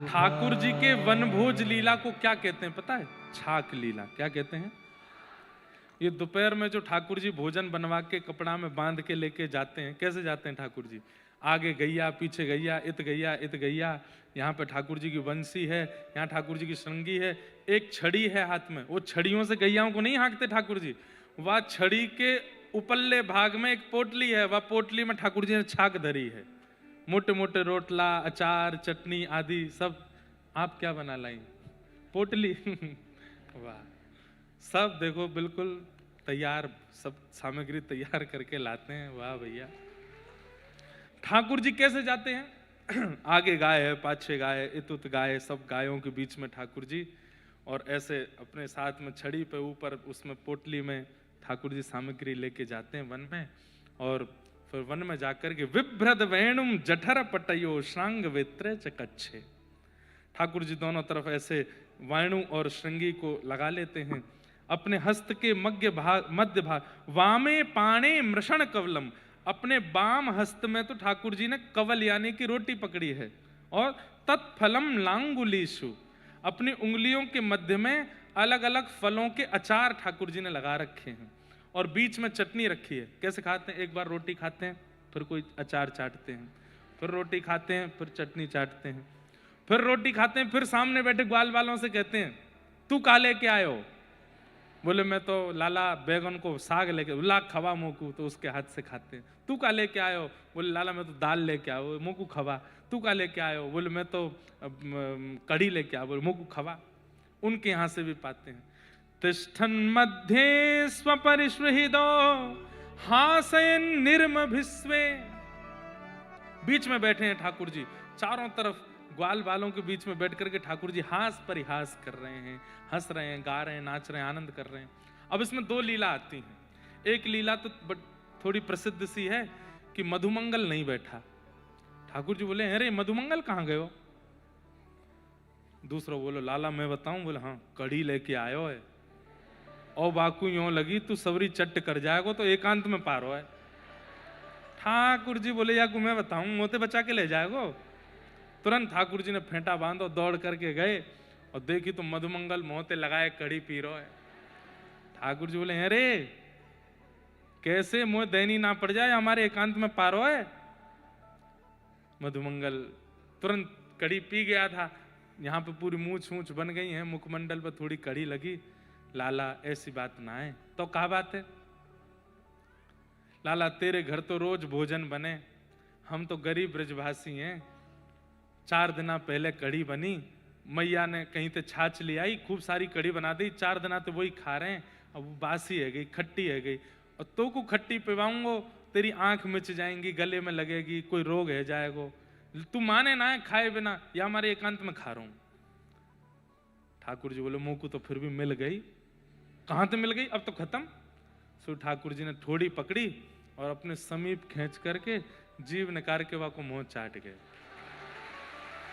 ठाकुर जी के वनभोज लीला को क्या कहते हैं पता है? छाक लीला। क्या कहते हैं? ये दोपहर में जो ठाकुर जी भोजन बनवा के कपड़ा में बांध के लेके जाते हैं, कैसे जाते हैं ठाकुर जी? आगे गैया, पीछे गैया, इत गैया, इत गैया। यहाँ पे ठाकुर जी की बंसी है, यहाँ ठाकुर जी की श्रृंगी है, एक छड़ी है हाथ में। वो छड़ियों से गैयाओं को नहीं हाँकते ठाकुर जी। वह छड़ी के उपल्ले भाग में एक पोटली है, वह पोटली में ठाकुर जी ने छाक धरी है। मोटे मोटे रोटला, अचार, चटनी आदि सब। आप क्या बना लाई? पोटली। वाह! सब देखो बिल्कुल तैयार, सब सामग्री तैयार करके लाते हैं। वाह भैया! ठाकुर जी कैसे जाते हैं? आगे गाय है, पाछे गाय, इतुत गाय, सब गायों के बीच में ठाकुर जी, और ऐसे अपने साथ में छड़ी पे ऊपर उसमें पोटली में ठाकुर जी सामग्री लेके जाते हैं वन में। और फिर वन में जाकर के विभ्रद वेणुम जठर पटयो श्रांग वेत्रे चकच्छे। ठाकुर जी दोनों तरफ ऐसे वाणु और श्रृंगी को लगा लेते हैं। अपने हस्त के मध्य भाग वामे पाणे मृषण कवलम, अपने बाम हस्त में तो ठाकुर जी ने कवल यानी कि रोटी पकड़ी है, और तत्फलम लांगुलीशु, अपनी उंगलियों के मध्य में अलग अलग फलों के अचार ठाकुर जी ने लगा रखे हैं, और बीच में चटनी रखी है। कैसे खाते हैं? एक बार रोटी खाते हैं, फिर कोई अचार चाटते हैं, फिर रोटी खाते हैं, फिर चटनी चाटते हैं, फिर रोटी खाते हैं, फिर सामने बैठे ग्वाल वालों से कहते हैं तू का लेके आयो? बोले मैं तो लाला बैगन को साग लेके, ला खवा मोकू, तो उसके हाथ से खाते हैं। तू का लेके आयो? बोले लाला मैं तो दाल लेके आयो, मोकू खवा। तू का लेके आयो? बोले मैं तो कढ़ी लेके आयो, बोले मोकू खवा। उनके यहाँ से भी पाते हैं। तिष्ठन मध्ये स्वपरिश्वहिदो हासयन निर्म भिस्वे, बीच में बैठे हैं ठाकुर जी, चारों तरफ ग्वाल वालों के बीच में बैठ करके ठाकुर जी हास परिहास कर रहे हैं, हंस रहे हैं, गा रहे हैं, नाच रहे हैं, आनंद कर रहे हैं। अब इसमें दो लीला आती हैं। एक लीला तो थोड़ी प्रसिद्ध सी है कि मधुमंगल नहीं बैठा। ठाकुर जी बोले अरे मधुमंगल कहाँ गए हो? दूसरा बोलो लाला मैं बताऊं? बोले हाँ, कड़ी लेके आयो है, और बाकू यूं लगी तू सबरी चट्ट कर जाएगा तो एकांत में पारो है। ठाकुर जी बोले या मैं बताऊं, मोते बचा के ले जाएगो? तुरंत ठाकुर जी ने फेंटा बांधो, दौड़ करके गए और देखी तो मधुमंगल मोहते लगाए कड़ी पी रहा है। ठाकुर जी बोले अरे कैसे मोह दैनी ना पड़ जाए, हमारे एकांत में पारो है। मधुमंगल तुरंत कड़ी पी गया था। यहाँ पे पूरी मूछ मूछ बन गई है, मुखमंडल पर थोड़ी कड़ी लगी। लाला ऐसी बात ना है। तो क्या बात है? लाला तेरे घर तो रोज भोजन बने, हम तो गरीब ब्रजभासी हैं। 4 दिन पहले कड़ी बनी, मैया ने कहीं से छाछ ले आई, खूब सारी कड़ी बना दी, 4 दिन तो वही खा रहे हैं। अब वो बासी है गई, खट्टी है गई, और तो को खट्टी पिवाऊंगो तेरी आंख मिच जाएंगी, गले में लगेगी, कोई रोग है जाएगो। तू माने ना है खाए बिना, या हमारे एकांत में खा रहा हूं। ठाकुर जी बोले मुंह को तो फिर भी मिल गई। कहां से मिल गई? अब तो खत्म। सो ठाकुर जी ने थोड़ी पकड़ी और अपने समीप खींच करके जीभ निकाल के वहां को मुंह चाट गए।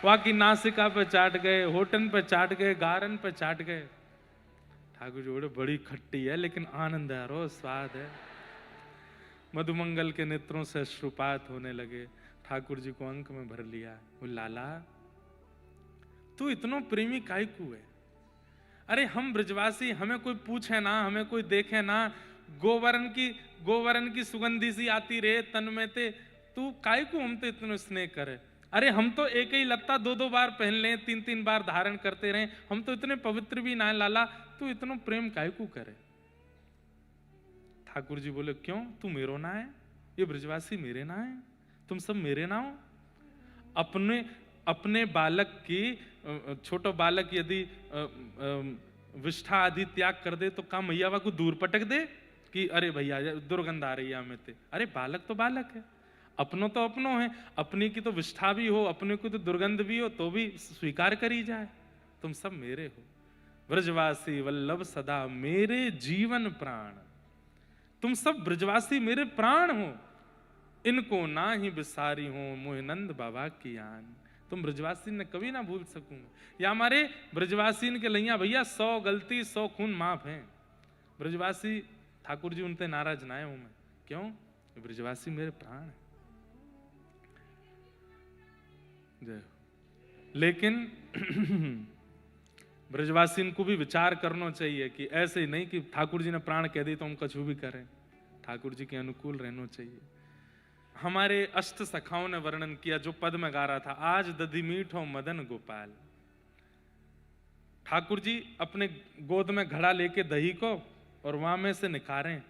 वहां की नासिका पे चाट गए, होठन पे चाट गए, गारन पे चाट गए। ठाकुर जी बोले बड़ी खट्टी है लेकिन आनंद है, रो स्वाद है। मधुमंगल के नेत्रों से अश्रुपात होने लगे। ठाकुर जी को अंक में भर लिया। वो लाला तू इतनो प्रेमी काहे को है? अरे हम ब्रजवासी, हमें कोई पूछे ना, हमें कोई देखे ना, गोवरन की सुगंधी सी आती रे तन में ते, तू काहे को हम तो इतना स्नेह करे? अरे हम तो एक ही लत्ता 2-2 बार पहन लें, 3-3 बार धारण करते रहे, हम तो इतने पवित्र भी ना है लाला, तू इतना प्रेम काहे को करे? ठाकुर जी बोले क्यों, तू मेरो ना है? ये ब्रजवासी मेरे ना है? तुम सब मेरे ना हो? अपने अपने बालक की, छोटो बालक यदि विष्ठा आदि त्याग कर दे तो का मैया को दूर पटक दे कि अरे भैया दुर्गंध आ रही है हमें ते? अरे बालक तो बालक है, अपनों तो अपनों है, अपनी की तो विष्ठा भी हो, अपने को तो दुर्गंध भी हो तो भी स्वीकार करी जाए। तुम सब मेरे हो। ब्रजवासी वल्लभ सदा मेरे जीवन प्राण, तुम सब ब्रजवासी मेरे प्राण हो, इनको ना ही बिसारी हो मोहनंद बाबा की आन। तुम ब्रजवासी ने कभी ना भूल सकूंगा। या हमारे ब्रजवासी के लैया भैया 100 गलती 100 खून माफ हैं। ब्रजवासी ठाकुर जी उनते नाराज ना हूं मैं, क्यों? ब्रजवासी मेरे प्राण है। जय लेकिन ब्रजवासी को भी विचार करना चाहिए कि ऐसे ही नहीं कि ठाकुर जी ने प्राण कह दी तो हम कछु भी करें, ठाकुर जी के अनुकूल रहना चाहिए। हमारे अष्ट सखाओं ने वर्णन किया, जो पद में गा रहा था, आज दधि मीठो मदन गोपाल। ठाकुर जी अपने गोद में घड़ा लेके दही को और वहां में से निकारें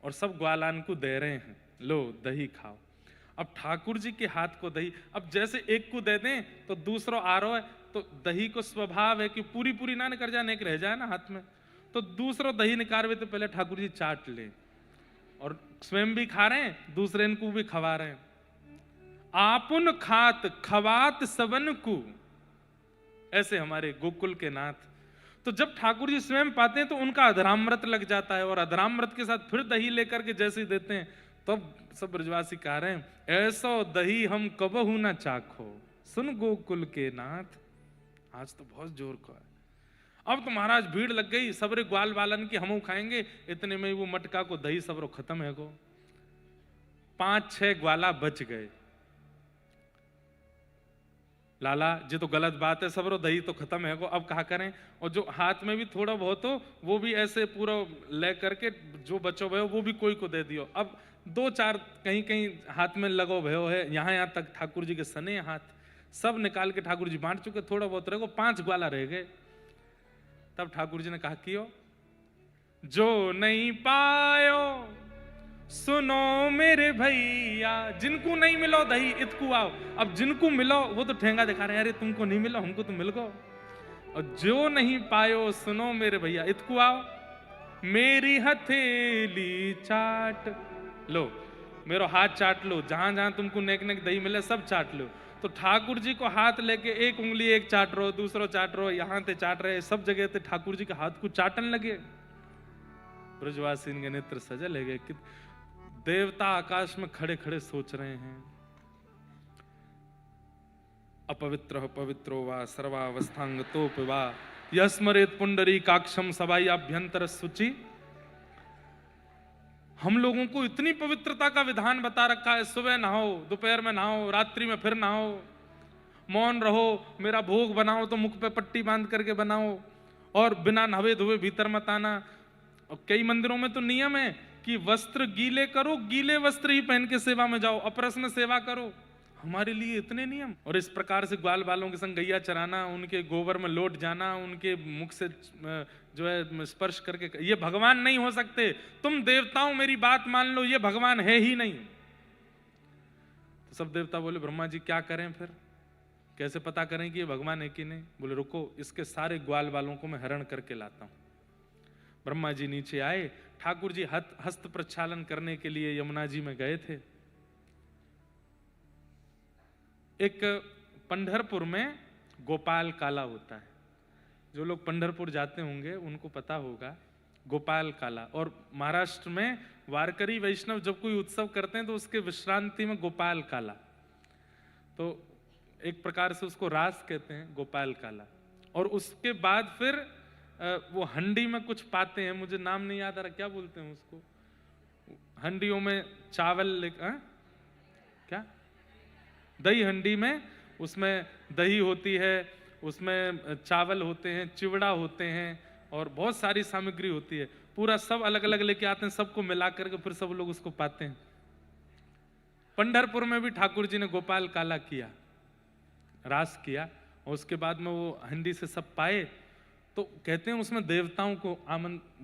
और सब ग्वालान को दे रहे हैं, लो दही खाओ। अब ठाकुर जी के हाथ को दही, अब जैसे एक को दे दें तो दूसरा आ रहा है, तो दही को स्वभाव है कि पूरी पूरी ना निकल जाए, एक रह जाए ना हाथ में, तो दूसरा दही निकारवे तो पहले ठाकुर जी चाट ले और स्वयं भी खा रहे हैं, दूसरे इनको भी खवा रहे हैं। आपुन खात खवात सबन को, ऐसे हमारे गोकुल के नाथ। तो जब ठाकुर जी स्वयं पाते हैं तो उनका अधरामृत लग जाता है, और अधरामृत के साथ फिर दही लेकर के जैसे ही देते हैं, तब सब ब्रजवासी कह रहे हैं, ऐसो दही हम कबहू ना चाखो, सुन गोकुल के नाथ। आज तो बहुत जोर का है। अब तो महाराज भीड़ लग गई, सबरे ग्वाल बालन की हमू खाएंगे, इतने में वो मटका को दही सबरो खत्म है गो। 5-6 ग्वाला बच गए। लाला जी तो गलत बात है, सबरो दही तो खत्म है गो, अब कहा करें। और जो हाथ में भी थोड़ा बहुत हो वो भी ऐसे पूरा ले करके जो बचो भयो वो भी कोई को दे दियो। अब 2-4 कहीं कहीं हाथ में लगो भयो है, यहाँ तक ठाकुर जी के सने हाथ सब निकाल के ठाकुर जी बांट चुके, थोड़ा बहुत रह गो, 5 ग्वाला रह गए। तब ठाकुर जी ने कहा कियो, जो नहीं पायो सुनो मेरे भैया, जिनको नहीं मिलो दही इतकू आओ। अब जिनको मिलो वो तो ठेंगा दिखा रहे हैं, अरे तुमको नहीं मिलो हमको तो मिल गो। और जो नहीं पायो सुनो मेरे भैया इतकू आओ, मेरी हथेली चाट लो, मेरा हाथ चाट लो, जहां जहां तुमको नेक नेक दही मिले सब चाट लो। तो ठाकुर जी को हाथ लेके एक उंगली एक चाट रो, दूसरो चाट रो, यहाँ ते चाट रहे, सब जगह ते ठाकुर जी के हाथ को चाटन लगे। ब्रजवासी के नेत्र सजल है गए कि देवता आकाश में खड़े खड़े सोच रहे हैं, अपवित्र पवित्रो वा सर्वावस्थांगतोप वा यस्मरेत पुंडरी काक्षम सबाई अभ्यंतर सुचि। हम लोगों को इतनी पवित्रता का विधान बता रखा है, सुबह नहाओ, दोपहर में नहाओ, रात्रि में फिर नहाओ, मौन रहो, मेरा भोग बनाओ तो मुख पे पट्टी बांध करके बनाओ, और बिना नहावे धोए भीतर मत आना। और कई मंदिरों में तो नियम है कि वस्त्र गीले करो, गीले वस्त्र ही पहन के सेवा में जाओ, अप्रश्न सेवा करो। हमारे लिए इतने नियम। और इस प्रकार से ग्वाल बालों के संग गैया चराना, उनके गोबर में लौट जाना, उनके मुख से जो है स्पर्श करके, ये भगवान नहीं हो सकते। तुम देवताओं मेरी बात मान लो, ये भगवान है ही नहीं। तो सब देवता बोले ब्रह्मा जी क्या करें फिर, कैसे पता करें कि ये भगवान है कि नहीं। बोले रुको, इसके सारे ग्वाल बालों को मैं हरण करके लाता हूं। ब्रह्मा जी नीचे आए, ठाकुर जी हस्त प्रक्षालन करने के लिए यमुना जी में गए थे। एक पंढरपुर में गोपाल काला होता है, जो लोग पंढरपुर जाते होंगे उनको पता होगा गोपाल काला। और महाराष्ट्र में वारकरी वैष्णव जब कोई उत्सव करते हैं तो उसके विश्रांति में गोपाल काला, तो एक प्रकार से उसको रास कहते हैं गोपाल काला। और उसके बाद फिर वो हंडी में कुछ पाते हैं, मुझे नाम नहीं याद आ रहा, क्या बोलते हैं उसको, हंडियों में चावल क्या, दही हंडी में, उसमें दही होती है, उसमें चावल होते हैं, चिवड़ा होते हैं और बहुत सारी सामग्री होती है, पूरा सब अलग अलग लेके आते हैं, सबको मिला करके फिर सब लोग उसको पाते हैं। पंढरपुर में भी ठाकुर जी ने गोपाल काला किया, रास किया, और उसके बाद में वो हंडी से सब पाए। तो कहते हैं उसमें देवताओं को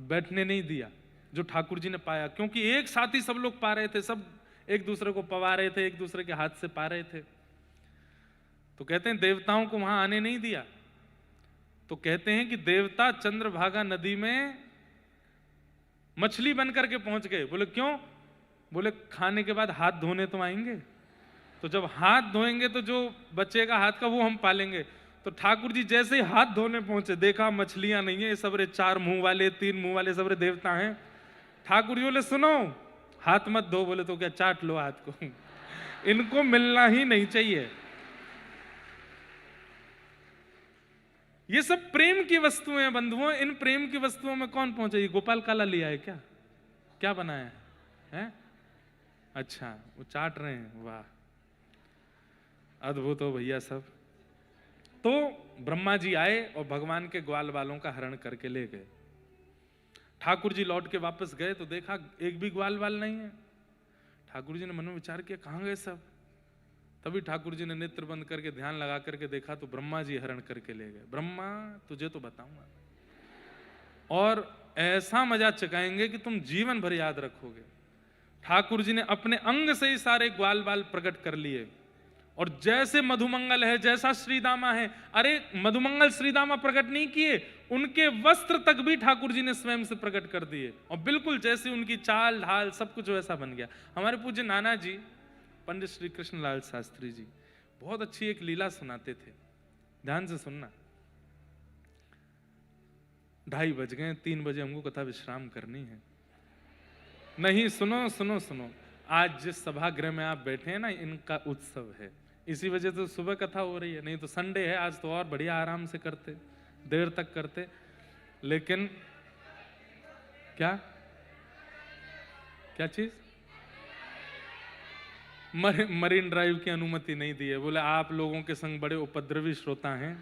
बैठने नहीं दिया जो ठाकुर जी ने पाया, क्योंकि एक साथ ही सब लोग पा रहे थे, सब एक दूसरे को पवा रहे थे, एक दूसरे के हाथ से पा रहे थे। तो कहते हैं देवताओं को वहां आने नहीं दिया। तो कहते हैं कि देवता चंद्रभागा नदी में मछली बन करके पहुंच गए। बोले क्यों? बोले खाने के बाद हाथ धोने तो आएंगे, तो जब हाथ धोएंगे तो जो बचेगा हाथ का वो हम पालेंगे। तो ठाकुर जी जैसे ही हाथ धोने पहुंचे, देखा मछलियां नहीं है, सबरे 4 मुंह वाले 3 मुंह वाले सबरे देवता हैं। ठाकुर जी बोले सुनो, हाथ मत धो। बोले तो क्या चाट लो हाथ को, इनको मिलना ही नहीं चाहिए। ये सब प्रेम की वस्तुएं हैं बंधुओं, इन प्रेम की वस्तुओं में कौन पहुंचे? ये गोपाल काला लिया है क्या? क्या बनाया है? अच्छा, वो चाट रहे हैं, वाह अद्भुत हो भैया सब। तो ब्रह्मा जी आए और भगवान के ग्वाल बालों का हरण करके ले गए। ठाकुर जी लौट के वापस गए तो देखा एक भी ग्वाल बाल नहीं है। ठाकुर जी ने मन में विचार किया कहां गए सब। तभी ठाकुर जी ने नेत्र बंद करके ध्यान लगा करके देखा तो ब्रह्मा जी हरण करके ले गए। ब्रह्मा तुझे तो बताऊंगा और ऐसा मजा चकाएंगे कि तुम जीवन भर याद रखोगे। ठाकुर जी ने अपने अंग से ही सारे ग्वाल बाल प्रकट कर लिए और जैसे मधुमंगल है, जैसा श्रीदामा है, अरे मधुमंगल श्रीदामा प्रकट नहीं किए, उनके वस्त्र तक भी ठाकुर जी ने स्वयं से प्रकट कर दिए और बिल्कुल जैसे उनकी चाल ढाल सब कुछ वैसा बन गया। हमारे पूज्य नाना जी पंडित श्री कृष्ण लाल शास्त्री जी बहुत अच्छी एक लीला सुनाते थे, ध्यान से सुनना। 2:30 बज गए, 3 बजे हमको कथा विश्राम करनी है। नहीं, सुनो सुनो सुनो, आज जिस सभागृह में आप बैठे हैं ना, इनका उत्सव है, इसी वजह से सुबह कथा हो रही है। नहीं तो संडे है, आज तो और बढ़िया आराम से करते, देर तक करते। लेकिन क्या क्या चीज, मरीन ड्राइव की अनुमति नहीं दी है। बोले आप लोगों के संग बड़े उपद्रवी श्रोता हैं,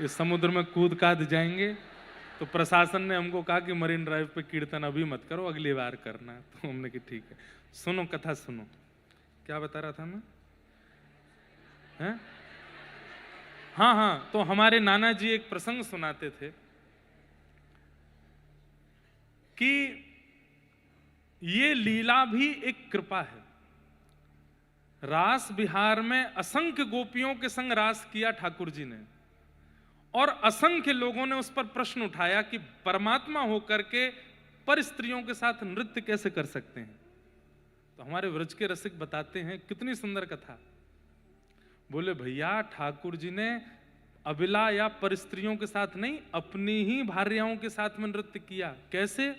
इस समुद्र में कूद काद जाएंगे। तो प्रशासन ने हमको कहा कि मरीन ड्राइव पे कीर्तन अभी मत करो, अगली बार करना। तो हमने कहा ठीक है। सुनो कथा सुनो, क्या बता रहा था मैं, हैं? हाँ, तो हमारे नाना जी एक प्रसंग सुनाते थे कि ये लीला भी एक कृपा है। रास बिहार में असंख्य गोपियों के संग रास किया ठाकुर जी ने और असंख्य लोगों ने उस पर प्रश्न उठाया कि परमात्मा होकर के पर स्त्रियों के साथ नृत्य कैसे कर सकते हैं। तो हमारे व्रज के रसिक बताते हैं कितनी सुंदर कथा। बोले भैया ठाकुर जी ने अबिला या पर स्त्रियों के साथ नहीं, अपनी ही भार्याओं के साथ में नृत्य किया। कैसे?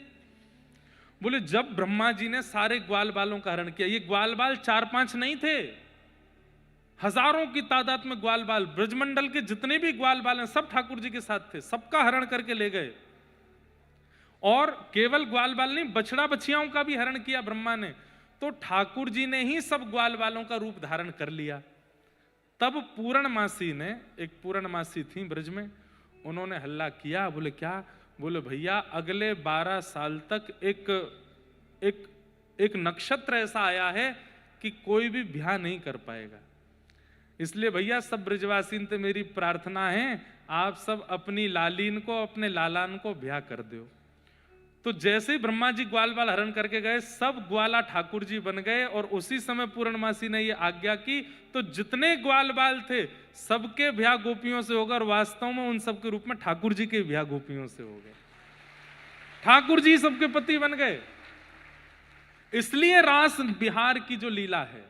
बोले जब ब्रह्मा जी ने सारे ग्वाल बालों का हरण किया, ये ग्वाल बाल 4-5 नहीं थे, हजारों की तादाद में ग्वाल बाल, ब्रजमंडल के जितने भी ग्वाल बाल हैं सब ठाकुर जी के साथ थे, सबका हरण करके ले गए। और केवल ग्वाल बाल नहीं, बछड़ा बछियाओं का भी हरण किया ब्रह्मा ने। तो ठाकुर जी ने ही सब ग्वाल बालों का रूप धारण कर लिया। तब पूर्णमासी ने, एक पूर्णमासी थी ब्रज में, उन्होंने हल्ला किया। बोले क्या? बोले भैया अगले 12 साल तक एक नक्षत्र ऐसा आया है कि कोई भी ब्याह नहीं कर पाएगा। इसलिए भैया सब ब्रजवासीन से मेरी प्रार्थना है, आप सब अपनी लालीन को, अपने लालान को ब्याह कर दो। तो जैसे ही ब्रह्मा जी ग्वाल बाल हरण करके गए, सब ग्वाला ठाकुर जी बन गए। और उसी समय पूर्णमासी ने ये आज्ञा की, तो जितने ग्वाल बाल थे सबके ब्याह गोपियों से होगा और वास्तव में उन सबके रूप में ठाकुर जी के ब्याह गोपियों से हो गए। ठाकुर जी सबके पति बन गए। इसलिए रास बिहार की जो लीला है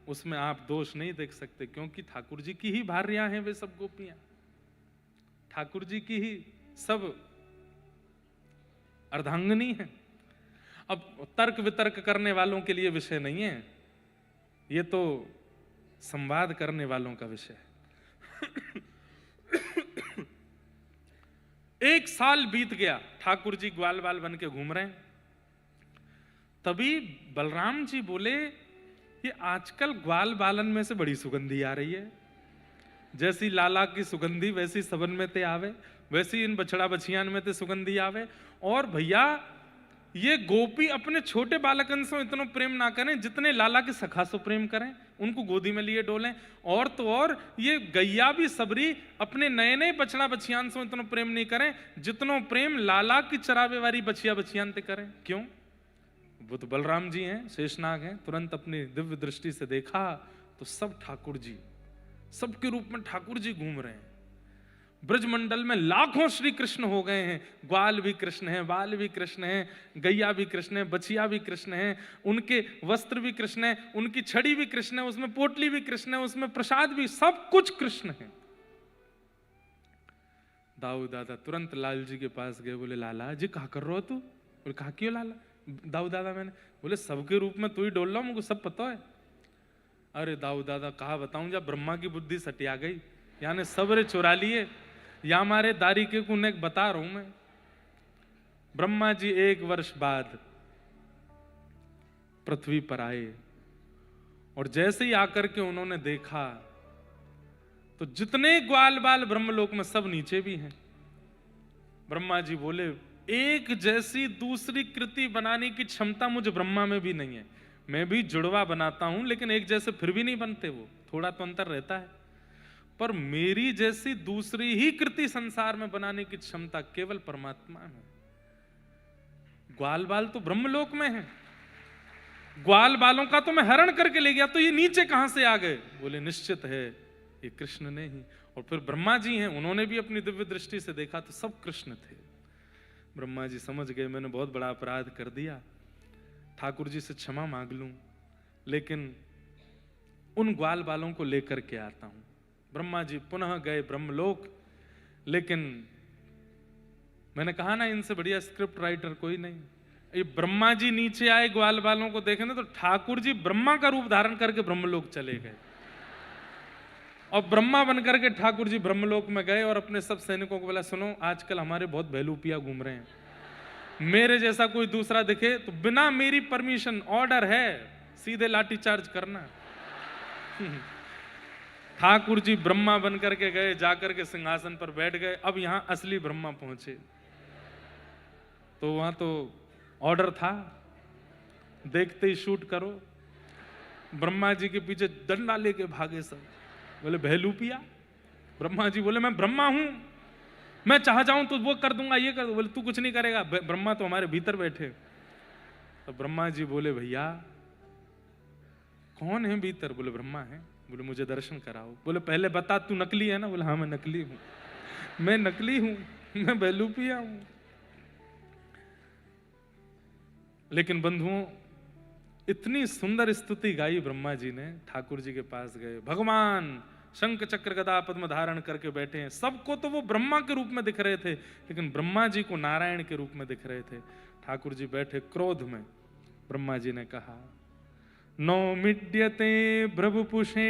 उसमें आप दोष नहीं देख सकते, क्योंकि ठाकुर जी की ही भार्यां हैं वे सब गोपियां, ठाकुर जी की ही सब अर्धांगिनी है। अब तर्क वितर्क करने वालों के लिए विषय नहीं है, ये तो संवाद करने वालों का विषय है। 1 साल बीत गया, ठाकुर जी ग्वाल बाल बन के घूम रहे हैं। तभी बलराम जी बोले ये आजकल ग्वाल बालन में से बड़ी सुगंधी आ रही है, जैसी लाला की सुगंधी वैसी सबन में ते आवे, वैसी इन बछड़ा बछियान में ते सुगंधी आवे। और भैया ये गोपी अपने छोटे बालकन से इतना प्रेम ना करें जितने लाला के सखा से प्रेम करें, उनको गोदी में लिए डोलें। और तो और ये गैया भी सबरी अपने नए नए बछड़ा बछियान से इतना प्रेम नहीं करें जितनो प्रेम लाला की चरावे वाली बछिया बछियान ते करें। क्यों? वो तो बलराम जी हैं, शेषनाग हैं। तुरंत अपनी दिव्य दृष्टि से देखा तो सब ठाकुर जी, सबके रूप में ठाकुर जी घूम रहे हैं। ब्रजमंडल में लाखों श्री कृष्ण हो गए हैं, ग्वाल भी कृष्ण हैं, बाल भी कृष्ण हैं, गैया भी कृष्ण है, बछिया भी कृष्ण है, उनके वस्त्र भी कृष्ण है, उनकी छड़ी भी कृष्ण है, उसमें पोटली भी कृष्ण है, उसमें प्रसाद भी, सब कुछ कृष्ण है। दाऊ दादा तुरंत लाल जी के पास गए। बोले लाला जी कहा कर रहे हो तू? बोले कहा क्यों लाला? दाऊ दादा मैंने, बोले सबके रूप में तू ही डोल रहा, मुझको सब पता है। अरे दाऊ दादा कहा बताऊं, जब ब्रह्मा की बुद्धि सटिया गई, यानी सबरे चुरा लिए, या हमारे दारी के कुन बता रहा हूं मैं। ब्रह्मा जी 1 वर्ष बाद पृथ्वी पर आए और जैसे ही आकर के उन्होंने देखा तो जितने ग्वाल बाल ब्रह्मलोक में सब नीचे भी हैं। ब्रह्मा जी बोले एक जैसी दूसरी कृति बनाने की क्षमता मुझे ब्रह्मा में भी नहीं है। मैं भी जुड़वा बनाता हूं, लेकिन एक जैसे फिर भी नहीं बनते, वो थोड़ा तो अंतर रहता है। पर मेरी जैसी दूसरी ही कृति संसार में बनाने की क्षमता केवल परमात्मा में। ग्वाल बाल तो ब्रह्मलोक में है, ग्वाल बालों का तो मैं हरण करके ले गया, तो ये नीचे कहां से आ गए? बोले निश्चित है ये कृष्ण ने ही। और फिर ब्रह्मा जी हैं, उन्होंने भी अपनी दिव्य दृष्टि से देखा तो सब कृष्ण थे। ब्रह्मा जी समझ गए मैंने बहुत बड़ा अपराध कर दिया, ठाकुर जी से क्षमा मांग लूं, लेकिन उन ग्वाल बालों को लेकर के आता हूं। ब्रह्मा जी पुनः गए ब्रह्मलोक, लेकिन मैंने कहा ना इनसे बढ़िया स्क्रिप्ट राइटर कोई नहीं। ये ब्रह्मा जी नीचे आए ग्वाल बालों को देखने, तो ठाकुर जी ब्रह्मा का रूप धारण करके ब्रह्मलोक चले गए, और ब्रह्मा बनकर के ठाकुर जी ब्रह्मलोक में गए और अपने सब सैनिकों को बोला सुनो, आजकल हमारे बहुत बहलूपिया घूम रहे हैं, मेरे जैसा कोई दूसरा दिखे तो बिना मेरी परमिशन, ऑर्डर है, सीधे लाठी चार्ज करना। ठाकुर जी ब्रह्मा बनकर के गए, जाकर के सिंहासन पर बैठ गए। अब यहां असली ब्रह्मा पहुंचे तो वहां तो ऑर्डर था, देखते ही शूट करो। ब्रह्मा जी के पीछे डंडा लेके भागे सब, बोले बहलूपिया। ब्रह्मा जी बोले मैं ब्रह्मा हूं, मैं चाह जाऊं तो वो कर दूंगा, ये कर दूंगा। बोले तू कुछ नहीं करेगा, ब्रह्मा तो हमारे भीतर बैठे। तो ब्रह्मा जी बोले भैया कौन है भीतर? बोले ब्रह्मा है। बोले मुझे दर्शन कराओ। बोले पहले बता तू नकली है ना? बोले हाँ मैं नकली हूं, मैं नकली हूं, मैं बहलूपिया हूं। लेकिन बंधुओं इतनी सुंदर स्तुति गाई ब्रह्मा जी ने। ठाकुर जी के पास गए, भगवान शंख चक्र गदा पद्म धारण करके बैठे हैं। सबको तो वो ब्रह्मा के रूप में दिख रहे थे, लेकिन ब्रह्मा जी को नारायण के रूप में दिख रहे थे। ठाकुर जी बैठे क्रोध में। ब्रह्मा जी ने कहा नो मिड्यते भ्रभुपुषे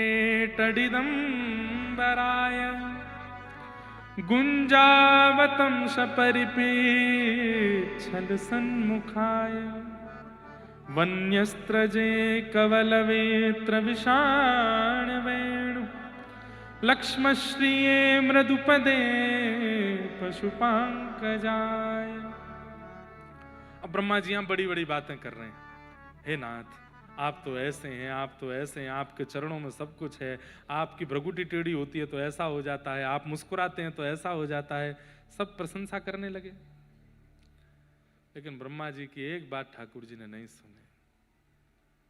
टडिदंबराय गुंजावतं सपरिपेक्षल सन्मुखाय वन्यस्त्रजे कवलवेत्र विषाण वेणु लक्ष्मश्रिये मृदुपदे पशुपांकजाय। अब ब्रह्मा जी यहां बड़ी बड़ी बातें कर रहे हैं। हे नाथ आप तो ऐसे हैं, आप तो ऐसे हैं, आपके चरणों में सब कुछ है, आपकी भ्रगुटी टेढ़ी होती है तो ऐसा हो जाता है, आप मुस्कुराते हैं तो ऐसा हो जाता है। सब प्रशंसा करने लगे, लेकिन ब्रह्मा जी की एक बात ठाकुर जी ने नहीं सुनी।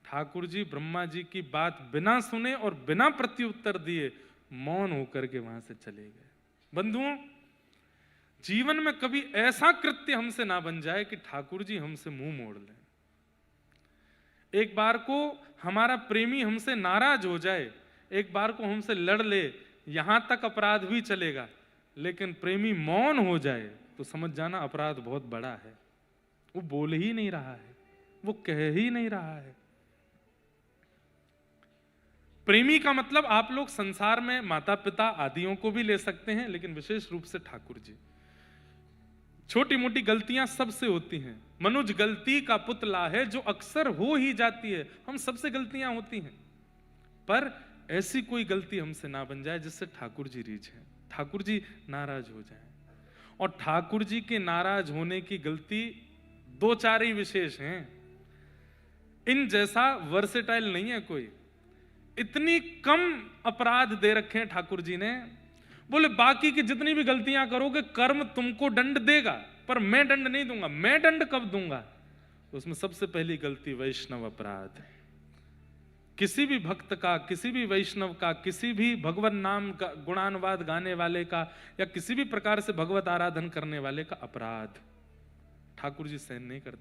ठाकुर जी ब्रह्मा जी की बात बिना सुने और बिना प्रत्युत्तर दिए मौन होकर के वहां से चले गए। बंधुओं जीवन में कभी ऐसा कृत्य हमसे ना बन जाए कि ठाकुर जी हमसे मुंह मोड़ लें। एक बार को हमारा प्रेमी हमसे नाराज हो जाए, एक बार को हमसे लड़ ले, यहां तक अपराध भी चलेगा, लेकिन प्रेमी मौन हो जाए तो समझ जाना अपराध बहुत बड़ा है। वो बोल ही नहीं रहा है, वो कह ही नहीं रहा है। प्रेमी का मतलब आप लोग संसार में माता पिता आदियों को भी ले सकते हैं, लेकिन विशेष रूप से ठाकुर जी। छोटी मोटी गलतियां सबसे होती हैं, मनुज गलती का पुतला है जो अक्सर हो ही जाती है। हम सबसे गलतियां होती हैं, पर ऐसी कोई गलती हमसे ना बन जाए जिससे ठाकुर जी रीझ हैं, ठाकुर जी नाराज हो जाएं। और ठाकुर जी के नाराज होने की गलती दो चार ही विशेष हैं, इन जैसा वर्सेटाइल नहीं है कोई। इतनी कम अपराध दे रखे हैं ठाकुर जी ने, बोले बाकी की जितनी भी गलतियां करोगे कर्म तुमको दंड देगा, पर मैं दंड नहीं दूंगा। मैं दंड कब दूंगा? तो उसमें सबसे पहली गलती वैष्णव अपराध। किसी भी भक्त का, किसी भी वैष्णव का, किसी भी भगवत नाम का गुणानुवाद गाने वाले का, या किसी भी प्रकार से भगवत आराधन करने वाले का अपराध ठाकुर जी सहन नहीं करते।